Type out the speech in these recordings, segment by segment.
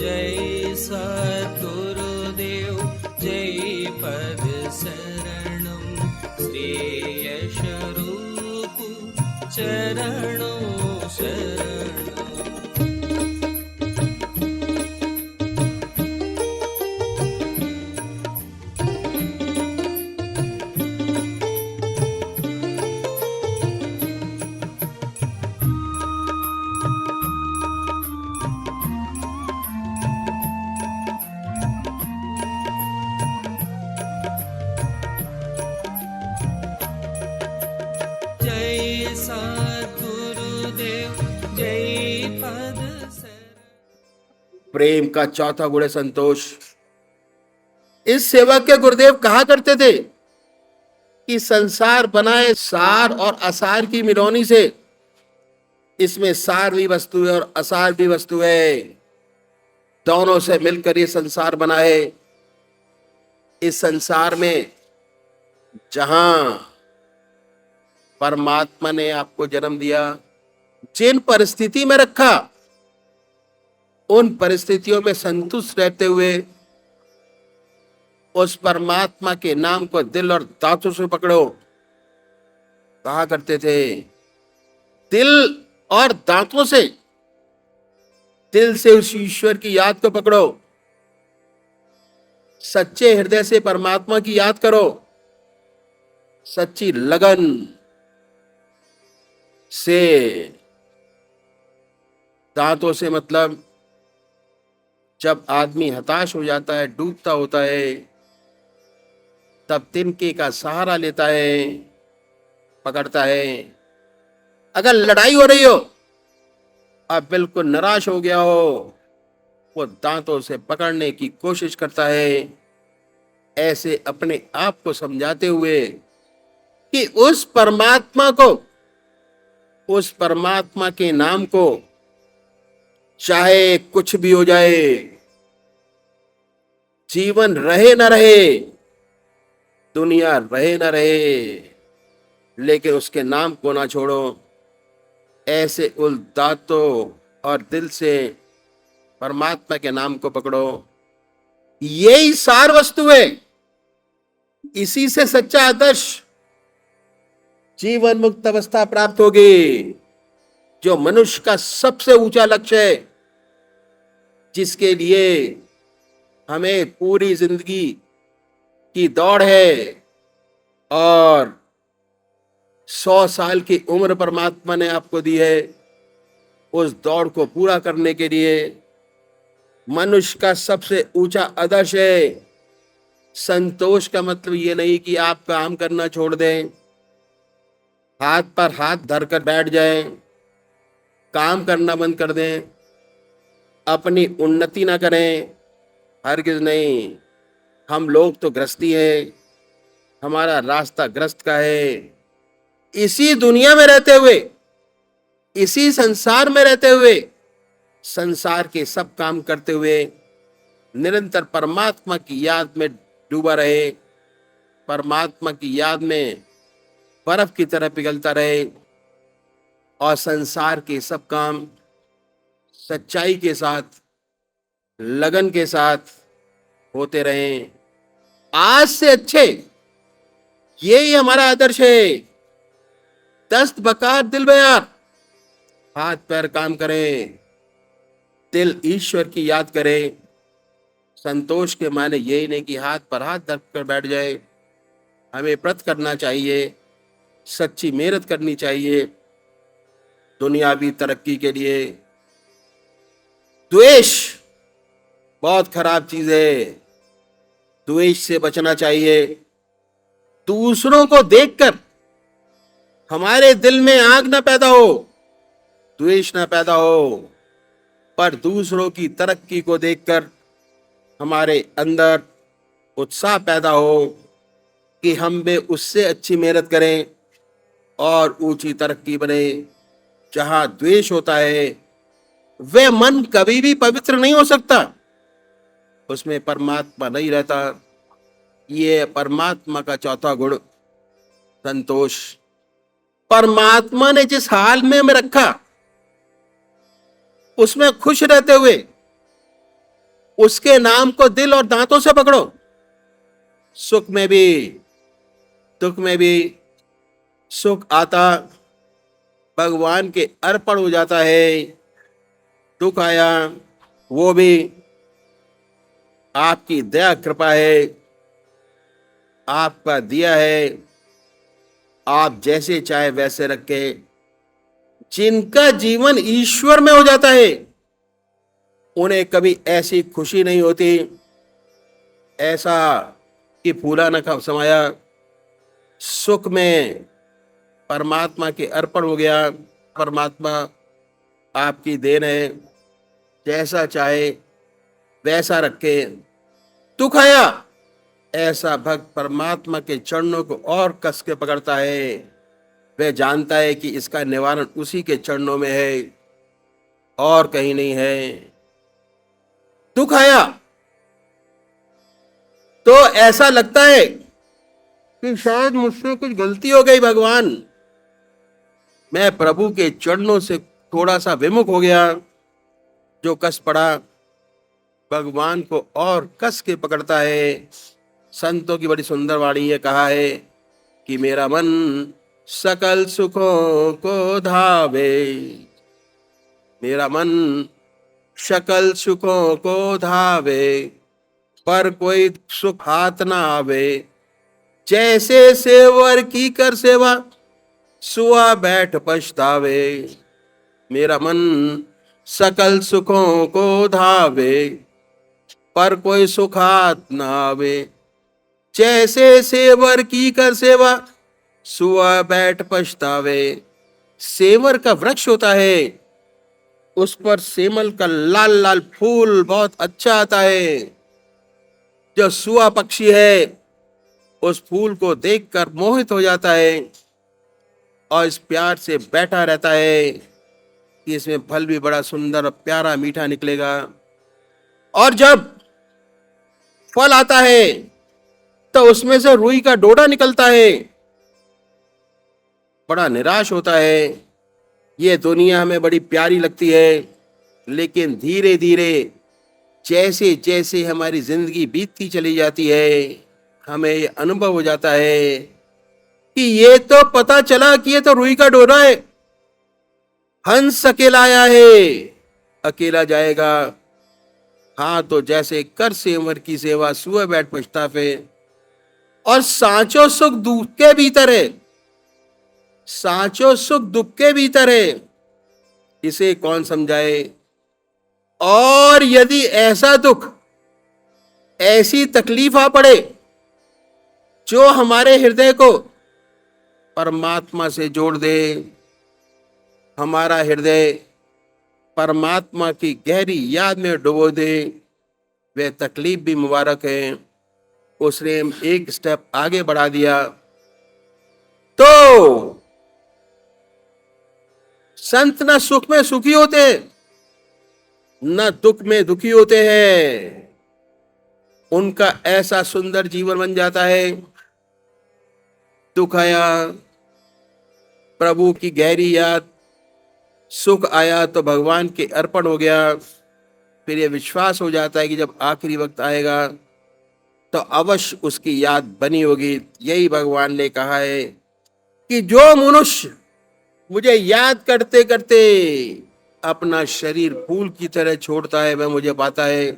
जय सद्गुरुदेव जय पद शरणं श्रेयस्वरूप चरणों शरणं। जय सद्गुरुदेव जय पद शरणं। प्रेम का चौथा गुण है संतोष। इस सेवक के गुरुदेव कहा करते थे कि संसार बनाए सार और असार की मिलौनी से। इसमें सार भी वस्तु है और असार भी वस्तु है, दोनों से मिलकर ये संसार बना है। इस संसार में जहां परमात्मा ने आपको जन्म दिया, जिन परिस्थिति में रखा, उन परिस्थितियों में संतुष्ट रहते हुए उस परमात्मा के नाम को दिल और दांतों से पकड़ो। कहा करते थे दिल और दांतों से, दिल से उस ईश्वर की याद को पकड़ो, सच्चे हृदय से परमात्मा की याद करो, सच्ची लगन से। दांतों से मतलब जब आदमी हताश हो जाता है, डूबता होता है, तब तिनके का सहारा लेता है, पकड़ता है। अगर लड़ाई हो रही हो, अब बिल्कुल निराश हो गया हो, वो दांतों से पकड़ने की कोशिश करता है, ऐसे अपने आप को समझाते हुए कि उस परमात्मा को, उस परमात्मा के नाम को, चाहे कुछ भी हो जाए, जीवन रहे न रहे, दुनिया रहे न रहे, लेकिन उसके नाम को ना छोड़ो। ऐसे उन दांतों और दिल से परमात्मा के नाम को पकड़ो। यही सार वस्तु है, इसी से सच्चा आदर्श जीवन मुक्त अवस्था प्राप्त होगी, जो मनुष्य का सबसे ऊंचा लक्ष्य है, जिसके लिए हमें पूरी जिंदगी की दौड़ है। और 100 साल की उम्र परमात्मा ने आपको दी है। उस दौड़ को पूरा करने के लिए मनुष्य का सबसे ऊंचा आदर्श है संतोष। का मतलब ये नहीं कि आप काम करना छोड़ दें, हाथ पर हाथ धरकर बैठ जाएं, काम करना बंद कर दें, अपनी उन्नति ना करें, हरगिज नहीं। हम लोग तो गृहस्थी हैं, हमारा रास्ता ग्रस्त का है। इसी दुनिया में रहते हुए, इसी संसार में रहते हुए, संसार के सब काम करते हुए निरंतर परमात्मा की याद में डूबा रहे, परमात्मा की याद में बर्फ की तरह पिघलता रहे, और संसार के सब काम सच्चाई के साथ, लगन के साथ होते रहें। आज से अच्छे यही हमारा आदर्श है। दस्त बकार दिल बयार, हाथ पैर काम करें, दिल ईश्वर की याद करें। संतोष के माने यही नहीं कि हाथ पर हाथ धर कर बैठ जाए। हमें व्रत करना चाहिए, सच्ची मेहनत करनी चाहिए दुनियावी तरक्की के लिए। द्वेष बहुत खराब चीज है, द्वेष से बचना चाहिए। दूसरों को देखकर हमारे दिल में आग ना पैदा हो, द्वेष ना पैदा हो, पर दूसरों की तरक्की को देखकर हमारे अंदर उत्साह पैदा हो कि हम भी उससे अच्छी मेहनत करें और ऊंची तरक्की बने। जहां द्वेष होता है, वह मन कभी भी पवित्र नहीं हो सकता, उसमें परमात्मा नहीं रहता। ये परमात्मा का चौथा गुण संतोष। परमात्मा ने जिस हाल में हमें रखा, उसमें खुश रहते हुए उसके नाम को दिल और दांतों से पकड़ो। सुख में भी दुख में भी सुख आता भगवान के अर्पण हो जाता है, दुख आया वो भी आपकी दया कृपा है, आपका दिया है। आप जैसे चाहे वैसे रखे। जिनका जीवन ईश्वर में हो जाता है उन्हें कभी ऐसी खुशी नहीं होती ऐसा कि फूला न खा समाया। सुख में परमात्मा के अर्पण हो गया। परमात्मा आपकी देन है, जैसा चाहे वैसा रखे। दुख आया, ऐसा भक्त परमात्मा के चरणों को और कस के पकड़ता है। वह जानता है कि इसका निवारण उसी के चरणों में है और कहीं नहीं है। दुख आया तो ऐसा लगता है कि शायद मुझसे कुछ गलती हो गई भगवान, मैं प्रभु के चरणों से थोड़ा सा विमुख हो गया। जो कस पड़ा भगवान को और कस के पकड़ता है। संतों की बड़ी सुंदर वाणी है, कहा है कि मेरा मन सकल सुखों को धावे, मेरा मन सकल सुखों को धावे, पर कोई सुख हाथ ना आवे। जैसे सेवर की कर सेवा, सुआ बैठ पछतावे। मेरा मन सकल सुखों को धावे, पर कोई सुख हाथ ना आवे। जैसे सेवर की कर सेवा, सुआ बैठ पछतावे। सेवर का वृक्ष होता है, उस पर सेमल का लाल लाल फूल बहुत अच्छा आता है। जो सुआ पक्षी है उस फूल को देखकर मोहित हो जाता है और इस प्यार से बैठा रहता है कि इसमें फल भी बड़ा सुंदर और प्यारा मीठा निकलेगा। और जब फल आता है तो उसमें से रुई का डोडा निकलता है, बड़ा निराश होता है। ये दुनिया हमें बड़ी प्यारी लगती है, लेकिन धीरे धीरे जैसे जैसे हमारी जिंदगी बीतती चली जाती है हमें ये अनुभव हो जाता है कि ये तो पता चला कि ये तो रुई का डोरा है। हंस अकेला आया है, अकेला जाएगा। हाँ, तो जैसे कर सेवर की सेवा, सुअ बैठ पछतावे। और सांचो सुख दुख के भीतर है, सांचो सुख दुख के भीतर है, इसे कौन समझाए। और यदि ऐसा दुख, ऐसी तकलीफ आ पड़े जो हमारे हृदय को परमात्मा से जोड़ दे, हमारा हृदय परमात्मा की गहरी याद में डुबो दे, वह तकलीफ भी मुबारक है। उसने एक स्टेप आगे बढ़ा दिया। तो संत न सुख में सुखी होते न दुख में दुखी होते हैं। उनका ऐसा सुंदर जीवन बन जाता है। दुख आया, प्रभु की गहरी याद, सुख आया तो भगवान के अर्पण हो गया। फिर यह विश्वास हो जाता है कि जब आखिरी वक्त आएगा तो अवश्य उसकी याद बनी होगी। यही भगवान ने कहा है कि जो मनुष्य मुझे याद करते करते अपना शरीर फूल की तरह छोड़ता है वह मुझे पाता है।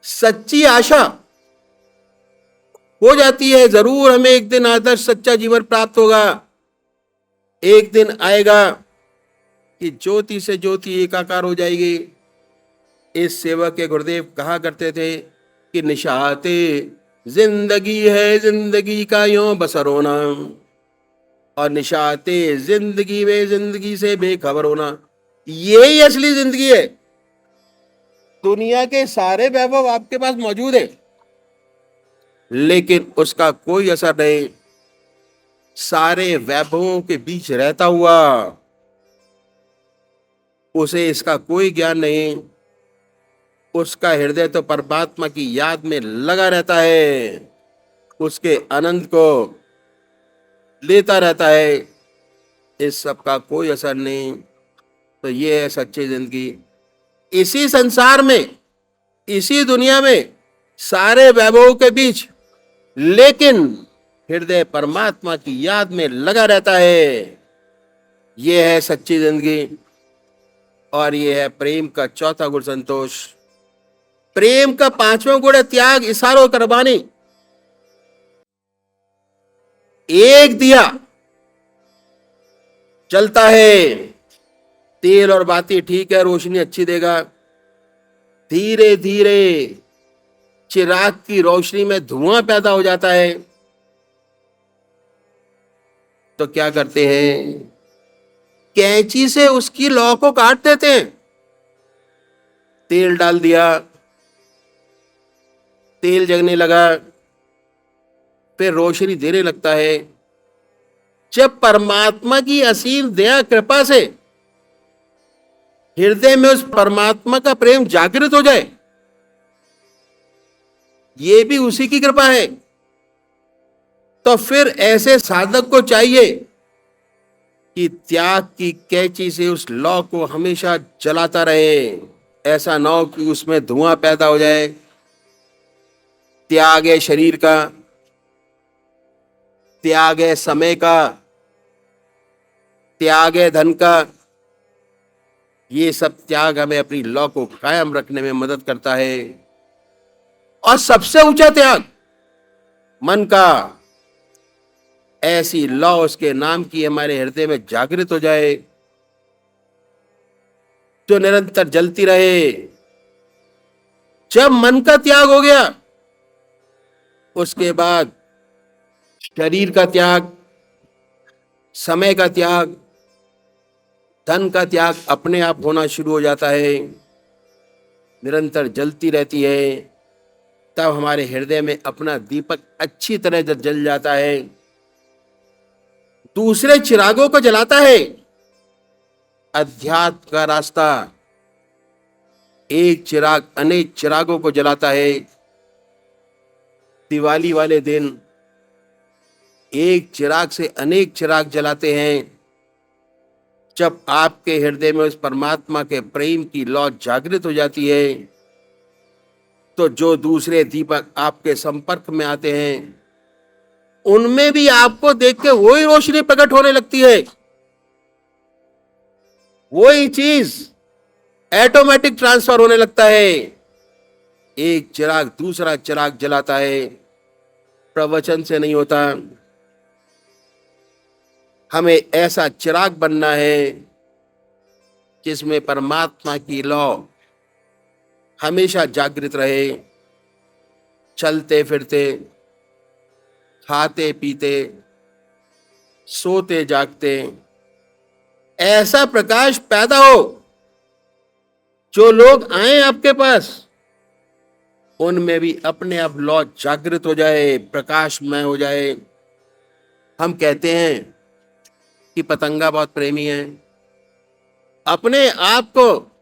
सच्ची आशा हो जाती है, जरूर हमें एक दिन आदर्श सच्चा जीवन प्राप्त होगा। एक दिन आएगा कि ज्योति से ज्योति एकाकार हो जाएगी। इस सेवक के गुरुदेव कहा करते थे कि निशाते जिंदगी है, जिंदगी का यूं बसर होना, और निशाते जिंदगी में जिंदगी से बेखबर होना। यही असली जिंदगी है। दुनिया के सारे वैभव आपके पास मौजूद है, लेकिन उसका कोई असर नहीं। सारे वैभवों के बीच रहता हुआ उसे इसका कोई ज्ञान नहीं। उसका हृदय तो परमात्मा की याद में लगा रहता है, उसके आनंद को लेता रहता है। इस सब का कोई असर नहीं। तो ये है सच्ची जिंदगी। इसी संसार में इसी दुनिया में सारे वैभवों के बीच, लेकिन हृदय परमात्मा की याद में लगा रहता है। यह है सच्ची जिंदगी और यह है प्रेम का चौथा गुण, संतोष। प्रेम का पांचवां गुण है त्याग, इशारों कुर्बानी। एक दिया चलता है, तेल और बाती ठीक है, रोशनी अच्छी देगा। धीरे धीरे चिराग की रोशनी में धुआं पैदा हो जाता है। तो क्या करते हैं, कैंची से उसकी लौ को काट देते हैं। तेल डाल दिया, तेल जगने लगा, फिर रोशनी देने लगता है। जब परमात्मा की असीम दया कृपा से हृदय में उस परमात्मा का प्रेम जागृत हो जाए, ये भी उसी की कृपा है। तो फिर ऐसे साधक को चाहिए कि त्याग की कैंची से उस लौ को हमेशा जलाता रहे। ऐसा ना हो कि उसमें धुआं पैदा हो जाए। त्याग है शरीर का, त्याग है समय का, त्याग है धन का। ये सब त्याग हमें अपनी लौ को कायम रखने में मदद करता है। और सबसे ऊंचा त्याग मन का। ऐसी लौ उसके नाम की हमारे हृदय में जागृत हो जाए, जो निरंतर जलती रहे। जब मन का त्याग हो गया, उसके बाद शरीर का त्याग, समय का त्याग, धन का त्याग अपने आप होना शुरू हो जाता है। निरंतर जलती रहती है। तब हमारे हृदय में अपना दीपक अच्छी तरह जल जाता है, दूसरे चिरागों को जलाता है। अध्यात्म का रास्ता, एक चिराग अनेक चिरागों को जलाता है। दिवाली वाले दिन एक चिराग से अनेक चिराग जलाते हैं। जब आपके हृदय में उस परमात्मा के प्रेम की लौ जागृत हो जाती है, तो जो दूसरे दीपक आपके संपर्क में आते हैं, उनमें भी आपको देख के वही रोशनी प्रकट होने लगती है। वही चीज ऑटोमेटिक ट्रांसफर होने लगता है। एक चिराग दूसरा चिराग जलाता है, प्रवचन से नहीं होता। हमें ऐसा चिराग बनना है जिसमें परमात्मा की लौ हमेशा जागृत रहे। चलते फिरते, खाते पीते, सोते जागते ऐसा प्रकाश पैदा हो, जो लोग आए आपके पास उनमें भी अपने आप लौ जागृत हो जाए, प्रकाशमय हो जाए। हम कहते हैं कि पतंगा बहुत प्रेमी है, अपने आप को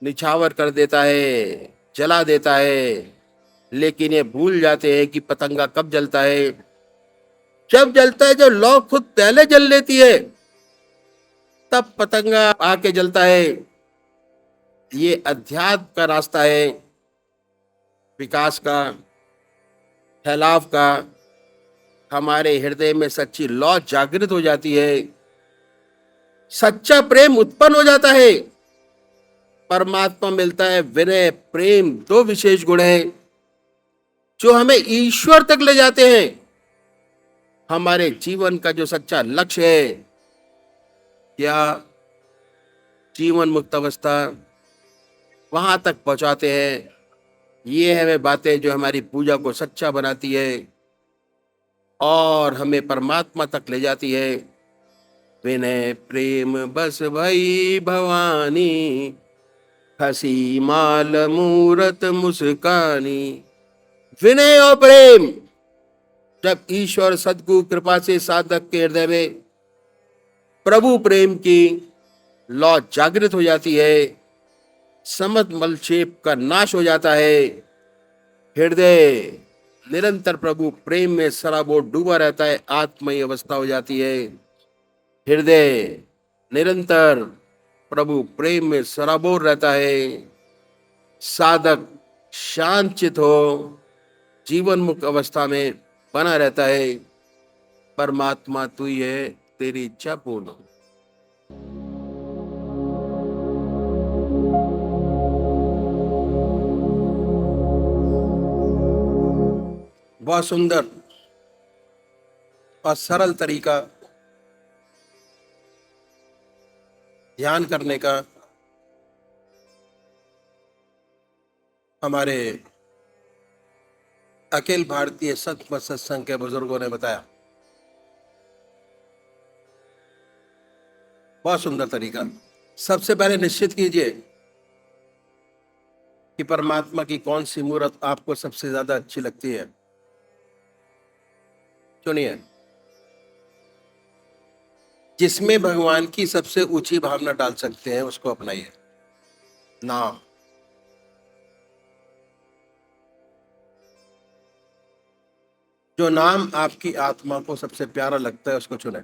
निछावर कर देता है, जला देता है, लेकिन ये भूल जाते हैं कि पतंगा कब जलता है। जब जलता है, जब लौ खुद पहले जल लेती है, तब पतंगा आके जलता है। ये अध्यात्म का रास्ता है, विकास का, फैलाव का। हमारे हृदय में सच्ची लौ जागृत हो जाती है, सच्चा प्रेम उत्पन्न हो जाता है, परमात्मा मिलता है। विनय, प्रेम, दो विशेष गुण हैं जो हमें ईश्वर तक ले जाते हैं। हमारे जीवन का जो सच्चा लक्ष्य है, क्या जीवन मुक्त अवस्था, वहां तक पहुंचाते हैं। ये है वे बातें जो हमारी पूजा को सच्चा बनाती है और हमें परमात्मा तक ले जाती है। विनय प्रेम बस भई भवानी, हसी माल मूरत मुस्कानी। विनय और प्रेम, जब ईश्वर सद्गुरु कृपा से साधक के हृदय में प्रभु प्रेम की लौ जागृत हो जाती है, समस्त मलक्षेप का नाश हो जाता है। हृदय निरंतर प्रभु प्रेम में सराबोर डूबा रहता है, आत्मयी अवस्था हो जाती है। हृदय निरंतर प्रभु प्रेम में सराबोर रहता है। साधक शांत चित हो, जीवन मुक्त अवस्था में बना रहता है। परमात्मा तू ही है, तेरी इच्छा पूर्ण हो। बहुत सुंदर और सरल तरीका ध्यान करने का हमारे अखिल भारतीय सतमत सत्संग के बुजुर्गों ने बताया। बहुत सुंदर तरीका। सबसे पहले निश्चित कीजिए कि परमात्मा की कौन सी मूर्त आपको सबसे ज्यादा अच्छी लगती है। चुनिए, जिसमें भगवान की सबसे ऊंची भावना डाल सकते हैं उसको अपनाइए। नाम, जो नाम आपकी आत्मा को सबसे प्यारा लगता है उसको चुने।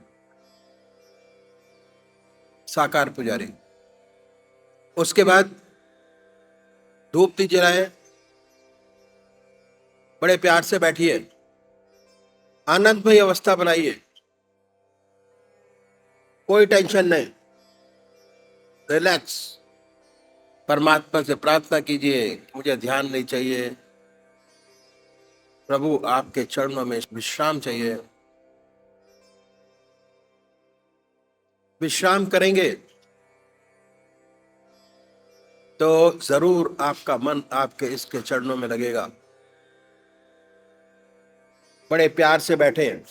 साकार पुजारी। उसके बाद धूप दी जलाए, बड़े प्यार से बैठिए, आनंदमय अवस्था बनाइए, कोई टेंशन नहीं, रिलैक्स। परमात्मा से प्रार्थना कीजिए, मुझे ध्यान नहीं चाहिए प्रभु, आपके चरणों में विश्राम चाहिए। विश्राम करेंगे तो जरूर आपका मन आपके इसके चरणों में लगेगा। बड़े प्यार से बैठे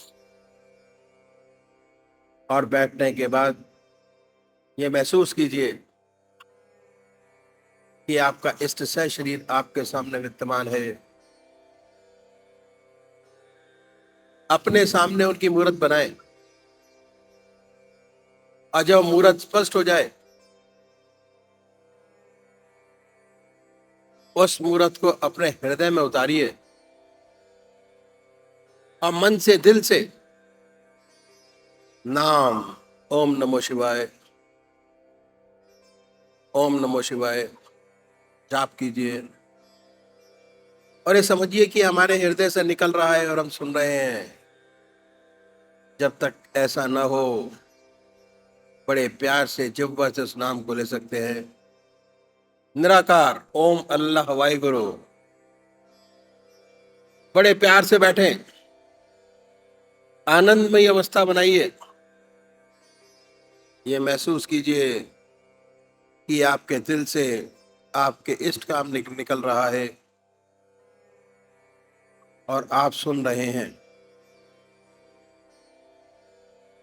और बैठने के बाद ये महसूस कीजिए कि आपका इष्ट सह शरीर आपके सामने विद्यमान है। अपने सामने उनकी मूर्त बनाएं और जब मूर्त स्पष्ट हो जाए उस मूर्त को अपने हृदय में उतारिए और मन से, दिल से नाम ओम नमो शिवाय, ओम नमो शिवाय जाप कीजिए और ये समझिए कि हमारे हृदय से निकल रहा है और हम सुन रहे हैं। जब तक ऐसा न हो, बड़े प्यार से जिह्वा से उस नाम को ले सकते हैं। निराकार ओम अल्लाह वाहिगुरु। बड़े प्यार से बैठें, आनंदमय अवस्था बनाइए। ये महसूस कीजिए कि आपके दिल से आपके इष्ट काम निकल रहा है और आप सुन रहे हैं।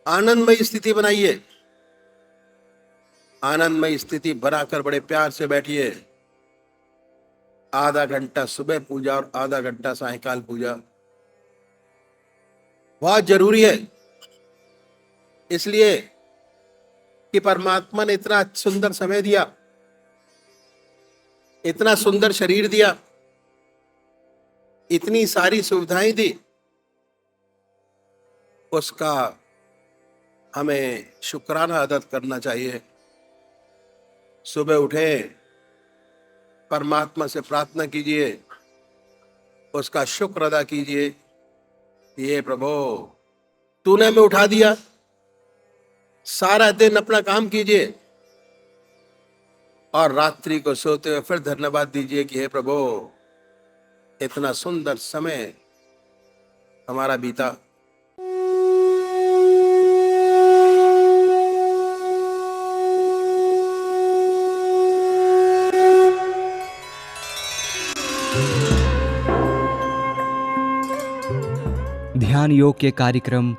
आनंदमय स्थिति बनाइए। आनंदमय स्थिति बनाकर बड़े प्यार से बैठिए। आधा घंटा सुबह पूजा और आधा घंटा सायंकाल पूजा बहुत जरूरी है, इसलिए कि परमात्मा ने इतना सुंदर समय दिया, इतना सुंदर शरीर दिया, इतनी सारी सुविधाएं दी, उसका हमें शुक्राना अदा करना चाहिए। सुबह उठे, परमात्मा से प्रार्थना कीजिए, उसका शुक्र अदा कीजिए। ये प्रभु, तूने हमें उठा दिया, सारा दिन अपना काम कीजिए और रात्रि को सोते हुए फिर धन्यवाद दीजिए कि हे प्रभु, इतना सुंदर समय हमारा बीता। ध्यान योग के कार्यक्रम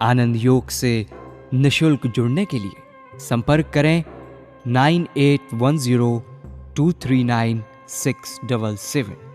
आनंद योग से निशुल्क जुड़ने के लिए संपर्क करें 9810239677।